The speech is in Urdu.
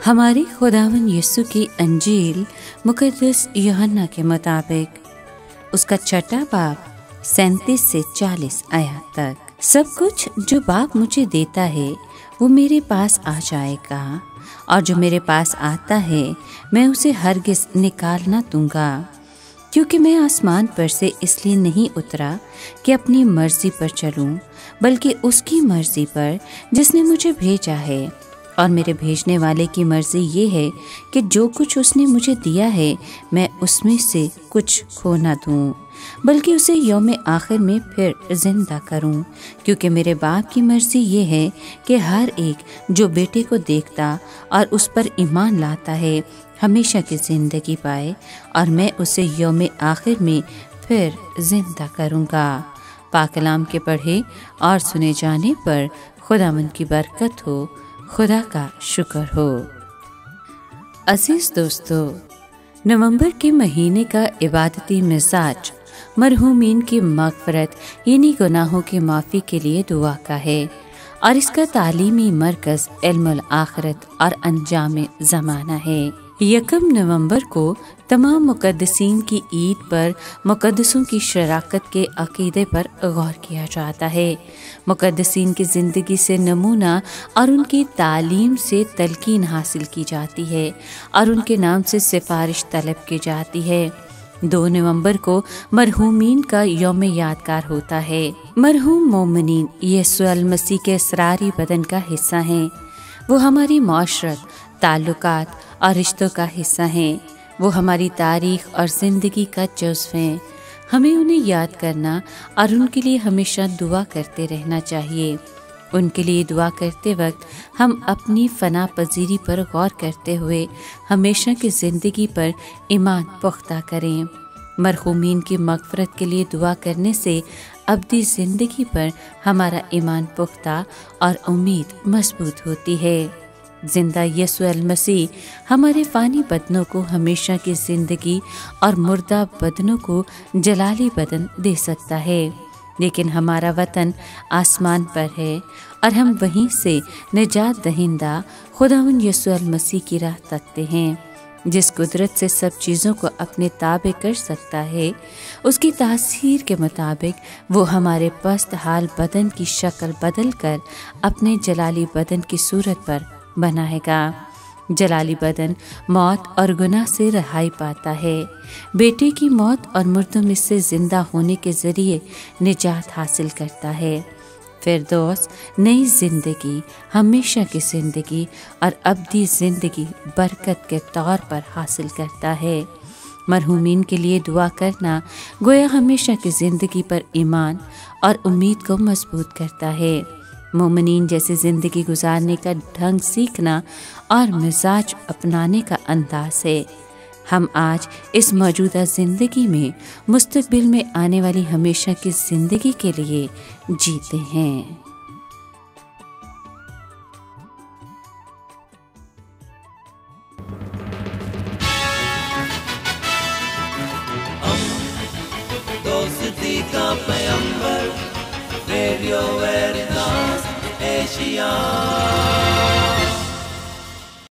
ہمارے خداوند یسوع کی انجیل مقدس یوحنا کے مطابق اس کا 6 باب 37 سے 40 آیات تک۔ سب کچھ جو باپ مجھے دیتا ہے وہ میرے پاس آ جائے گا، اور جو میرے پاس آتا ہے میں اسے ہرگز نکال نہ دوں گا، کیونکہ میں آسمان پر سے اس لیے نہیں اترا کہ اپنی مرضی پر چلوں، بلکہ اس کی مرضی پر جس نے مجھے بھیجا ہے۔ اور میرے بھیجنے والے کی مرضی یہ ہے کہ جو کچھ اس نے مجھے دیا ہے میں اس میں سے کچھ کھو نہ دوں، بلکہ اسے یوم آخر میں پھر زندہ کروں، کیونکہ میرے باپ کی مرضی یہ ہے کہ ہر ایک جو بیٹے کو دیکھتا اور اس پر ایمان لاتا ہے ہمیشہ کی زندگی پائے، اور میں اسے یوم آخر میں پھر زندہ کروں گا۔ پاک کلام کے پڑھے اور سنے جانے پر خداوند کی برکت ہو، خدا کا شکر ہو۔ عزیز دوستو، نومبر کے مہینے کا عبادتی مزاج مرحومین کی مغفرت یعنی گناہوں کی معافی کے لیے دعا کا ہے، اور اس کا تعلیمی مرکز علم الآخرت اور انجام زمانہ ہے۔ 1 نومبر کو تمام مقدسین کی عید پر مقدسوں کی شراکت کے عقیدے پر غور کیا جاتا ہے۔ مقدسین کی زندگی سے نمونہ اور ان کی تعلیم سے تلقین حاصل کی جاتی ہے، اور ان کے نام سے سفارش طلب کی جاتی ہے۔ 2 نومبر کو مرحومین کا یوم یادگار ہوتا ہے۔ مرحوم مومنین یسوع المسیح کے اسراری بدن کا حصہ ہیں۔ وہ ہماری معاشرت، تعلقات اور رشتوں کا حصہ ہیں۔ وہ ہماری تاریخ اور زندگی کا جزو ہیں۔ ہمیں انہیں یاد کرنا اور ان کے لیے ہمیشہ دعا کرتے رہنا چاہیے۔ ان کے لیے دعا کرتے وقت ہم اپنی فنا پذیری پر غور کرتے ہوئے ہمیشہ کی زندگی پر ایمان پختہ کریں۔ مرحومین کی مغفرت کے لیے دعا کرنے سے ابدی زندگی پر ہمارا ایمان پختہ اور امید مضبوط ہوتی ہے۔ زندہ یسوع المسیح ہمارے فانی بدنوں کو ہمیشہ کی زندگی اور مردہ بدنوں کو جلالی بدن دے سکتا ہے، لیکن ہمارا وطن آسمان پر ہے، اور ہم وہیں سے نجات دہندہ خداوند یسوع المسیح کی راہ تکتے ہیں، جس قدرت سے سب چیزوں کو اپنے تابع کر سکتا ہے۔ اس کی تاثیر کے مطابق وہ ہمارے پست حال بدن کی شکل بدل کر اپنے جلالی بدن کی صورت پر بنائے گا۔ جلالی بدن موت اور گناہ سے رہائی پاتا ہے، بیٹے کی موت اور مردوں میں سے زندہ ہونے کے ذریعے نجات حاصل کرتا ہے، فردوس نئی زندگی، ہمیشہ کی زندگی اور ابدی زندگی برکت کے طور پر حاصل کرتا ہے۔ مرحومین کے لیے دعا کرنا گویا ہمیشہ کی زندگی پر ایمان اور امید کو مضبوط کرتا ہے۔ مومنین جیسے زندگی گزارنے کا ڈھنگ سیکھنا اور مزاج اپنانے کا انداز ہے۔ ہم آج اس موجودہ زندگی میں مستقبل میں آنے والی ہمیشہ کی زندگی کے لیے جیتے ہیں۔ دوستی کا پیغمبر ریڈیو ویریتاس ایشیا۔